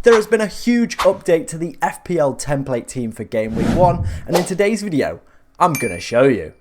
There has been a huge update to the FPL Template team for Game Week 1, and in today's video, I'm going to show you.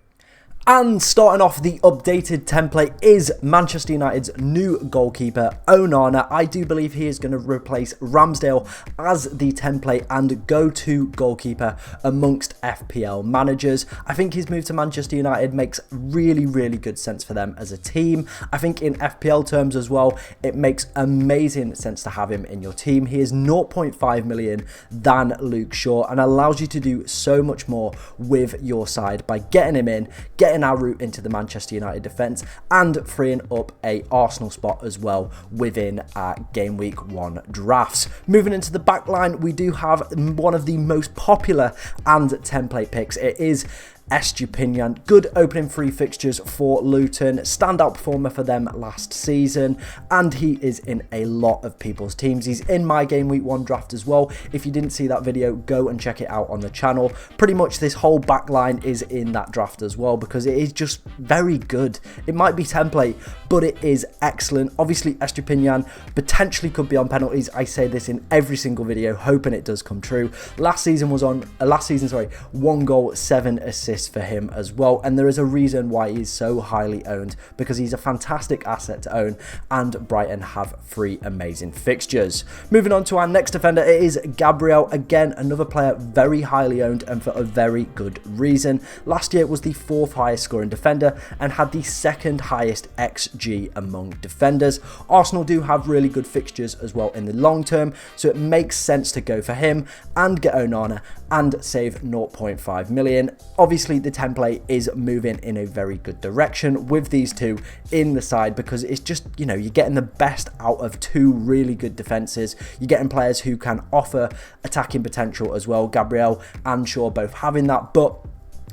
And starting off the updated template is Manchester United's new goalkeeper, Onana. I do believe he is going to replace Ramsdale as the template and go-to goalkeeper amongst FPL managers. I think his move to Manchester United makes really good sense for them as a team. I think in FPL terms as well, it makes amazing sense to have him in your team. He is 0.5 million than Luke Shaw and allows you to do so much more with your side by getting him in, getting our route into the Manchester United defence and freeing up a Arsenal spot as well within our Game Week 1 drafts. Moving into the back line, we do have one of the most popular and template picks. It is Estupinian. Good opening three fixtures for Luton, standout performer for them last season, and he is in a lot of people's teams. He's in my Game Week 1 draft as well. If you didn't see that video, go and check it out on the channel. Pretty much this whole back line is in that draft as well because it is just very good. It might be template, but it is excellent. Obviously, Estupinian potentially could be on penalties. I say this in every single video, hoping it does come true. Last season, 1 goal, 7 assists for him as well, and there is a reason why he's so highly owned, because he's a fantastic asset to own, and Brighton have 3 amazing fixtures. Moving on to our next defender, it is Gabriel. Again, another player very highly owned and for a very good reason. Last year was the 4th highest scoring defender and had the 2nd highest XG among defenders. Arsenal do have really good fixtures as well in the long term, so it makes sense to go for him and get Onana and save 0.5 million. Obviously, the template is moving in a very good direction with these two in the side, because it's just, you know, you're getting the best out of 2 really good defenses. You're getting players who can offer attacking potential as well. Gabriel and Shaw both having that, but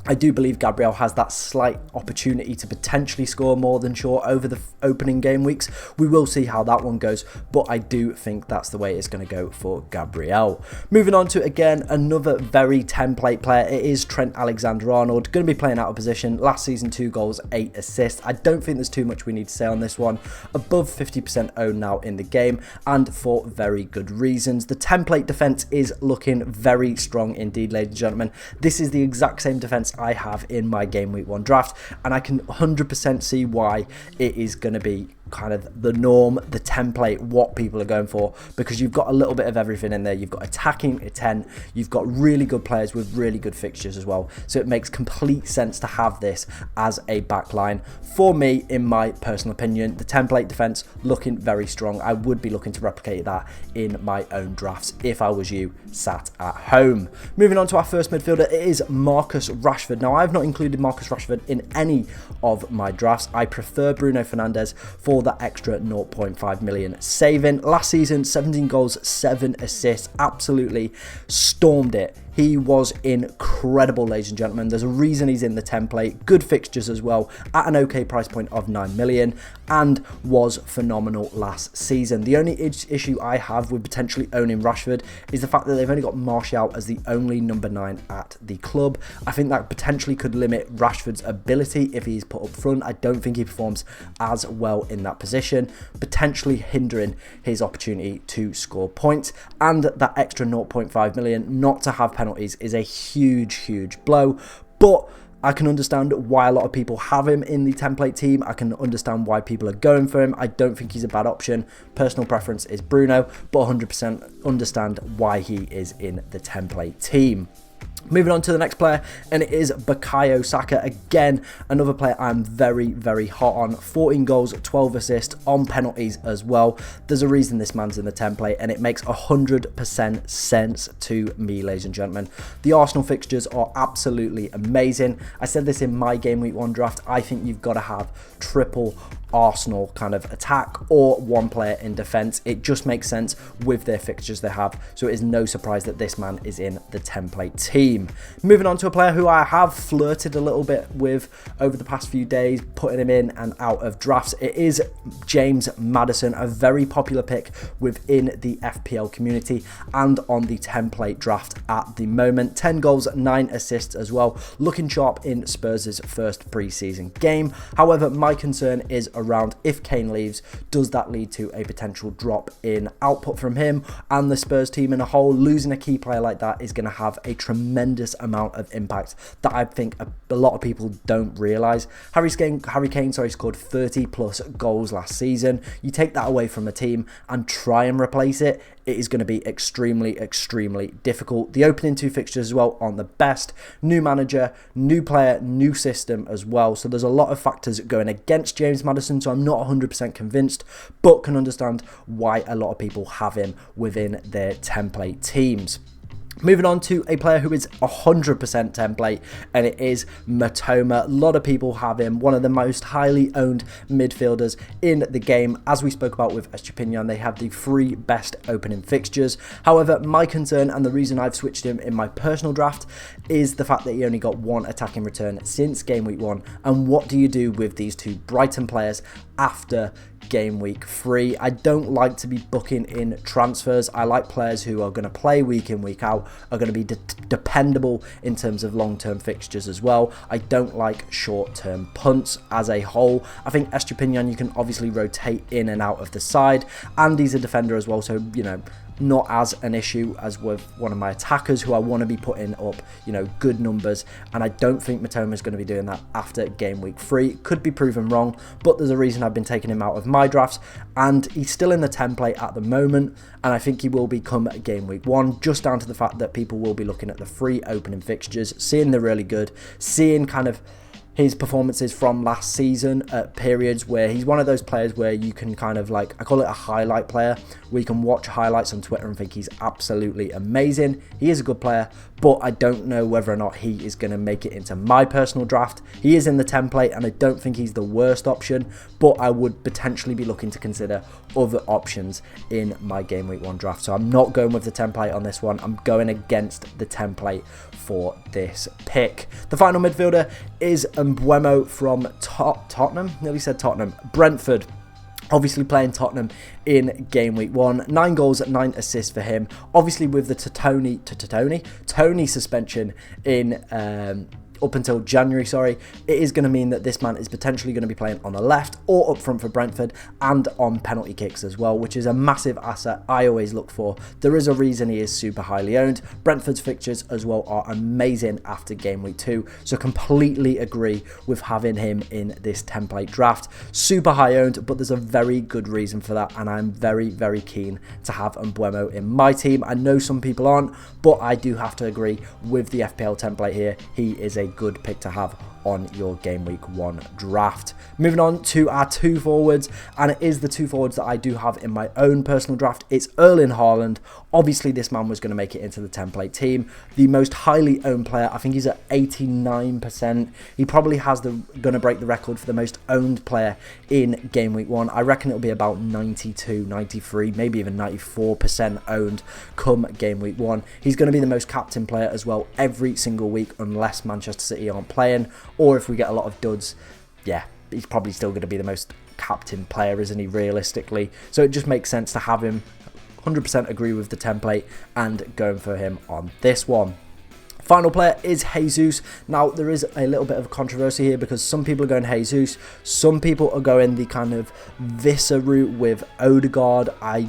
I do believe Gabriel has that slight opportunity to potentially score more than Shaw over the opening game weeks. We will see how that one goes, but I do think that's the way it's going to go for Gabriel. Moving on to, again, another very template player. It is Trent Alexander-Arnold. Going to be playing out of position. Last season, 2 goals, 8 assists. I don't think there's too much we need to say on this one. Above 50% owned now in the game, and for very good reasons. The template defense is looking very strong indeed, ladies and gentlemen. This is the exact same defense I have in my Game Week 1 draft, and I can 100% see why it is going to be kind of the norm, the template, what people are going for, because you've got a little bit of everything in there. You've got attacking a 10, you've got really good players with really good fixtures as well, so it makes complete sense to have this as a backline. For me, in my personal opinion, the template defense looking very strong. I would be looking to replicate that in my own drafts if I was you sat at home. Moving on to our first midfielder, it is Marcus Rashford. Now, I've not included Marcus Rashford in any of my drafts. I prefer Bruno Fernandes for that extra 0.5 million saving. Last season, 17 goals, 7 assists, absolutely stormed it. He was incredible, ladies and gentlemen. There's a reason he's in the template. Good fixtures as well at an okay price point of 9 million, and was phenomenal last season. The only issue I have with potentially owning Rashford is the fact that they've only got Martial as the only number 9 at the club. I think that potentially could limit Rashford's ability if he's put up front. I don't think he performs as well in that position, potentially hindering his opportunity to score points. And that extra 0.5 million not to have penalties is a huge blow, but I can understand why a lot of people have him in the template team. I can understand why people are going for him. I don't think he's a bad option. Personal preference is Bruno, but 100% understand why he is in the template team. Moving on to the next player, and it is Bukayo Saka. Again, another player I'm very hot on. 14 goals, 12 assists on penalties as well. There's a reason this man's in the template, and it makes 100% sense to me, ladies and gentlemen. The Arsenal fixtures are absolutely amazing. I said this in my Game Week 1 draft. I think you've got to have triple Arsenal kind of attack or 1 player in defence. It just makes sense with their fixtures they have, so it is no surprise that this man is in the template team. team. Moving on to a player who I have flirted a little bit with over the past few days, putting him in and out of drafts. It is James Maddison, a very popular pick within the FPL community and on the template draft at the moment. 10 goals, 9 assists as well, looking sharp in Spurs' first pre-season game. However, my concern is around if Kane leaves, does that lead to a potential drop in output from him and the Spurs team in a whole? Losing a key player like that is going to have a tremendous amount of impact that I think a lot of people don't realise. Harry Kane scored 30 plus goals last season. You take that away from a team and try and replace it, it is going to be extremely difficult. The opening 2 fixtures as well aren't the best. New manager, new player, new system as well. So there's a lot of factors going against James Maddison. So I'm not 100% convinced, but can understand why a lot of people have him within their template teams. Moving on to a player who is 100% template, and it is Matoma. A lot of people have him, one of the most highly owned midfielders in the game. As we spoke about with Estupinian, they have the 3 best opening fixtures. However, my concern and the reason I've switched him in my personal draft is the fact that he only got 1 attacking return since game week 1. And what do you do with these 2 Brighton players after game week 3? I don't like to be booking in transfers. I like players who are going to play week in, week out, are going to be dependable in terms of long-term fixtures as well. I don't like short-term punts as a whole. I think Estupinian, you can obviously rotate in and out of the side, and he's a defender as well, so, you know, not as an issue as with one of my attackers who I want to be putting up, you know, good numbers, and I don't think Matoma is going to be doing that after game week 3. Could be proven wrong, but there's a reason I've been taking him out of my drafts, and he's still in the template at the moment, and I think he will become game week 1, just down to the fact that people will be looking at the 3 opening fixtures, seeing they're really good, seeing kind of his performances from last season at periods where he's one of those players where you can kind of like, I call it a highlight player, where you can watch highlights on Twitter and think he's absolutely amazing. He is a good player, but I don't know whether or not he is going to make it into my personal draft. He is in the template and I don't think he's the worst option, but I would potentially be looking to consider other options in my game week 1 draft. So I'm not going with the template on this one. I'm going against the template for this pick. The final midfielder is Mbeumo from Tottenham. Nearly said Tottenham. Brentford. Obviously playing Tottenham in game week 1. 9 goals, 9 assists for him. Obviously with the Tony suspension in up until January, it is going to mean that this man is potentially going to be playing on the left or up front for Brentford and on penalty kicks as well, which is a massive asset I always look for. There is a reason he is super highly owned. Brentford's fixtures as well are amazing after game week 2, so completely agree with having him in this template draft. Super high owned, but there's a very good reason for that, and I'm very keen to have Mbeumo in my team. I know some people aren't, but I do have to agree with the FPL template here. He is a good pick to have on your game week 1 draft. Moving on to our 2 forwards, and it is the 2 forwards that I do have in my own personal draft. It's Erling Haaland. Obviously this man was going to make it into the template team. The most highly owned player, I think he's at 89%. He probably has going to break the record for the most owned player in game week 1. I reckon it'll be about 92, 93, maybe even 94% owned come game week 1. He's going to be the most captain player as well every single week, unless Manchester City aren't playing, or if we get a lot of duds. Yeah, he's probably still going to be the most captain player, isn't he, realistically? So it just makes sense to have him. 100% agree with the template and going for him on this one. Final player is Jesus. Now, there is a little bit of controversy here because some people are going Jesus, some people are going the kind of Visser route with Odegaard. I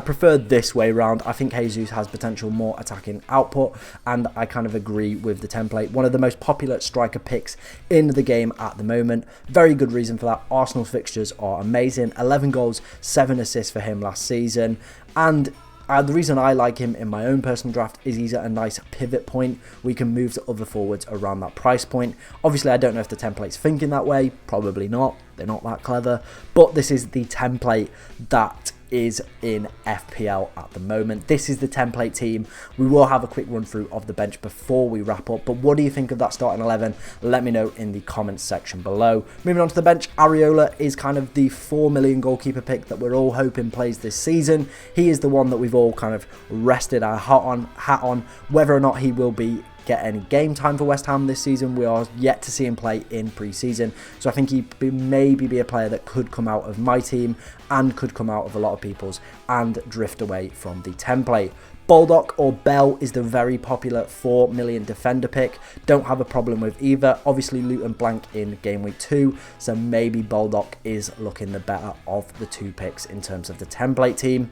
prefer this way round. I think Jesus has potential more attacking output, and I kind of agree with the template. One of the most popular striker picks in the game at the moment. Very good reason for that. Arsenal's fixtures are amazing. 11 goals, 7 assists for him last season, and the reason I like him in my own personal draft is he's at a nice pivot point. We can move to other forwards around that price point. Obviously, I don't know if the template's thinking that way. Probably not. They're not that clever. But this is the template that is in FPL at the moment. This is the template team. We will have a quick run through of the bench before we wrap up, but what do you think of that starting 11? Let me know in the comments section below. Moving on to the bench, Areola is kind of the 4 million goalkeeper pick that we're all hoping plays this season. He is the one that we've all kind of rested our hat on. Whether or not he will get any game time for West Ham this season, we are yet to see him play in pre-season, so I think he maybe be a player that could come out of my team and could come out of a lot of people's and drift away from the template. Baldock or Bell is the very popular 4 million defender pick. Don't have a problem with either. Obviously Luton blank in game week 2, so maybe Baldock is looking the better of the 2 picks in terms of the template team.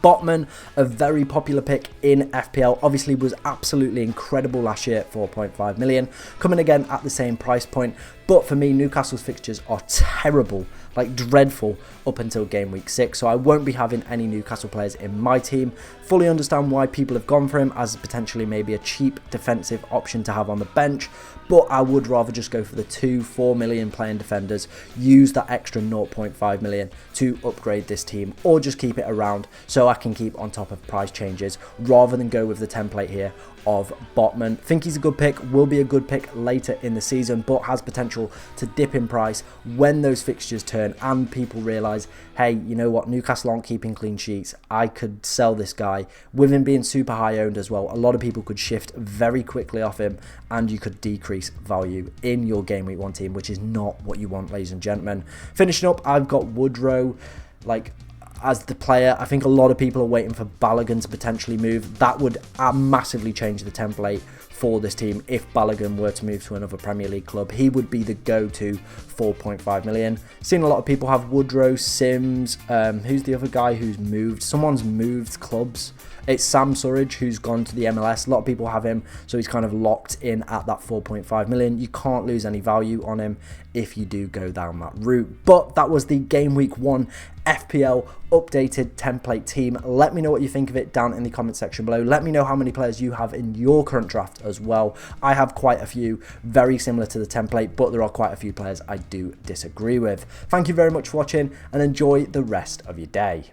Botman, a very popular pick in FPL, obviously was absolutely incredible last year at 4.5 million, coming again at the same price point, but for me Newcastle's fixtures are terrible, like dreadful, up until game week 6, so I won't be having any Newcastle players in my team. Fully understand why people have gone for him as potentially maybe a cheap defensive option to have on the bench, but I would rather just go for the 2 4 million playing defenders, use that extra 0.5 million to upgrade this team, or just keep it around so I can keep on top of price changes rather than go with the template here of Botman. Think he's a good pick, will be a good pick later in the season, but has potential to dip in price when those fixtures turn and people realise, hey, you know what, Newcastle aren't keeping clean sheets, I could sell this guy. With him being super high owned as well, a lot of people could shift very quickly off him and you could decrease value in your game week 1 team, which is not what you want, ladies and gentlemen. Finishing up, I've got Woodrow as the player. I think a lot of people are waiting for Balogun to potentially move. That would massively change the template for this team. If Balogun were to move to another Premier League club, he would be the go-to 4.5 million. Seen a lot of people have Woodrow, Sims, who's the other guy who's moved? Someone's moved clubs. It's Sam Surridge who's gone to the MLS. A lot of people have him, so he's kind of locked in at that 4.5 million. You can't lose any value on him if you do go down that route. But that was the game week 1 FPL updated template team. Let me know what you think of it down in the comment section below. Let me know how many players you have in your current draft as well. I have quite a few very similar to the template, but there are quite a few players I do disagree with. Thank you very much for watching and enjoy the rest of your day.